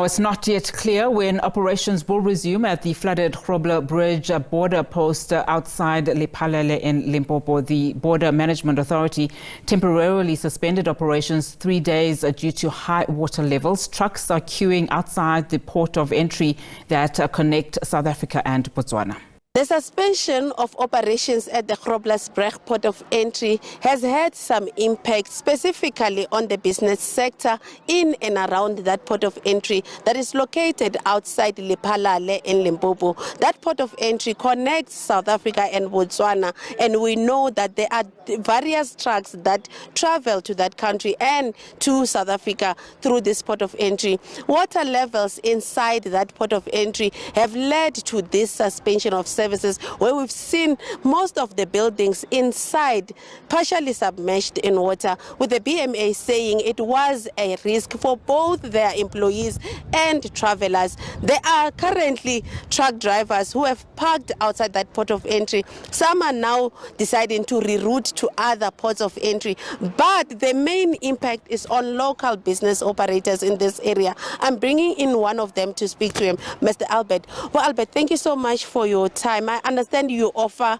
Now, it's not yet clear when operations will resume at the flooded Grobler Bridge Border Post outside Lephalale in Limpopo. The Border Management Authority temporarily suspended operations 3 days due to high water levels. Trucks are queuing outside the port of entry that connect South Africa and Botswana. The suspension of operations at the Grobler Bridge port of entry has had some impact specifically on the business sector in and around that port of entry that is located outside Lephalale in Limpopo. That port of entry connects South Africa and Botswana, and we know that there are various trucks that travel to that country and to South Africa through this port of entry. Water levels inside that port of entry have led to this suspension of services, where we've seen most of the buildings inside partially submerged in water, with the BMA saying it was a risk for both their employees and travelers. There are currently truck drivers who have parked outside that port of entry. Some are now deciding to reroute to other ports of entry, but the main impact is on local business operators in this area. I'm bringing in one of them to speak to him, Mr. Albert. Well, Albert, thank you so much for your time. I understand you offer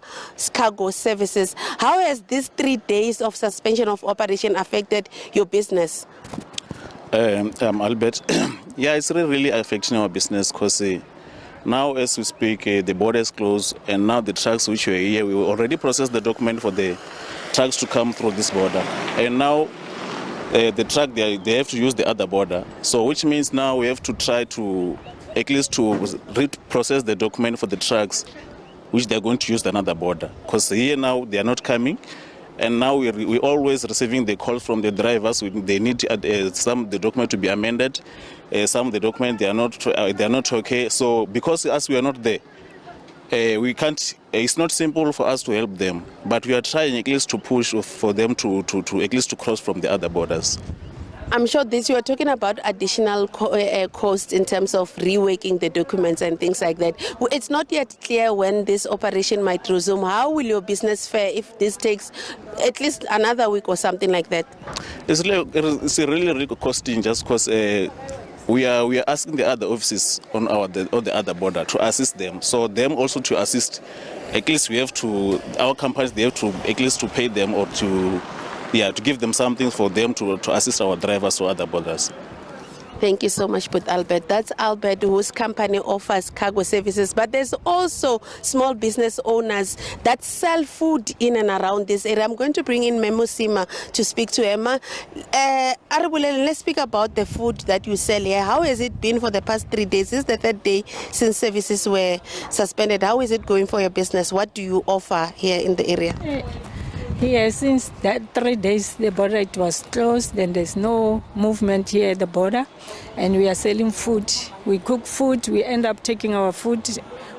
cargo services. How has these 3 days of suspension of operation affected your business? Albert, yeah, it's really affecting our business because now as we speak, the border is closed, and now the trucks which were here, we already processed the document for the trucks to come through this border. And now the truck, they have to use the other border. So which means now we have to try to at least to reprocess the document for the trucks which they're going to use another border, because here now they are not coming, and now we always receiving the calls from the drivers. They need some of the document to be amended, some of the document they are not okay. So because as we are not there, we can't. It's not simple for us to help them, but we are trying at least to push for them to at least to cross from the other borders. I'm sure you are talking about additional costs in terms of reworking the documents and things like that. It's not yet clear when this operation might resume. How will your business fare if this takes at least another week or something like that? It's really costing, just because we are asking the other offices on the other border to assist them. So them also to assist. At least we have to, our companies, they have to at least to pay them or to give them something for them to assist our drivers to other borders. Thank you so much, but Albert. That's Albert, whose company offers cargo services. But there's also small business owners that sell food in and around this area. I'm going to bring in Memusima to speak to Emma. Arabulele, let's speak about the food that you sell here. How has it been for the past 3 days? This is the third day since services were suspended. How is it going for your business? What do you offer here in the area? Here, since that 3 days, the border it was closed, and there's no movement here at the border, and we are selling food. We cook food, we end up taking our food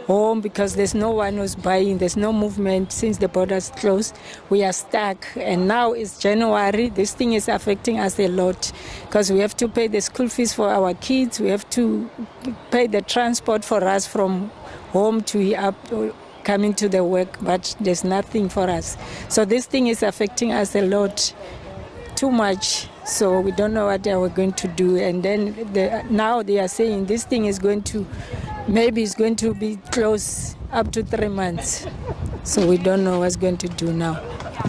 home because there's no one who's buying, there's no movement since the border is closed. We are stuck, and now it's January. This thing is affecting us a lot because we have to pay the school fees for our kids, we have to pay the transport for us from home to up coming to the work, but there's nothing for us. So this thing is affecting us a lot, too much. So we don't know what we're going to do. And then now they are saying this thing is going to, maybe it's going to be closed up to 3 months. So we don't know what's going to do now.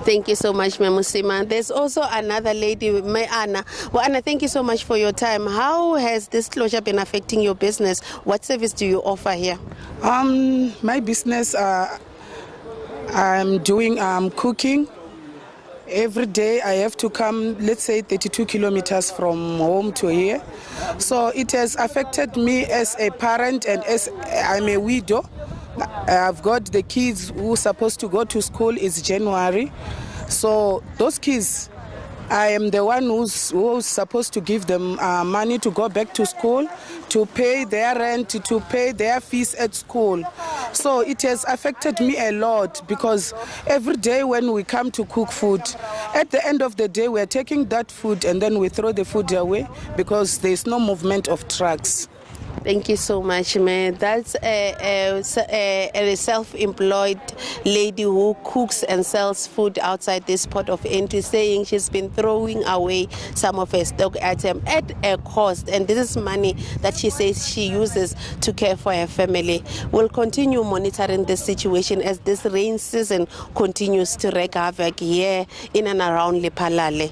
Thank you so much, Memusima. There's also another lady, Anna. Well, Anna, thank you so much for your time. How has this closure been affecting your business? What service do you offer here? My business, I'm doing cooking. Every day I have to come, let's say 32 kilometers from home to here. So it has affected me as a parent, and as I'm a widow. I've got the kids who are supposed to go to school. It's January. So those kids, I am the one who's supposed to give them money to go back to school, to pay their rent, to pay their fees at school. So it has affected me a lot because every day when we come to cook food, at the end of the day we're taking that food and then we throw the food away because there's no movement of trucks. Thank you so much, man. That's a self-employed lady who cooks and sells food outside this port of entry, saying she's been throwing away some of her stock items at a cost, and this is money that she says she uses to care for her family. We'll continue monitoring this situation as this rain season continues to wreak havoc here in and around Lephalale.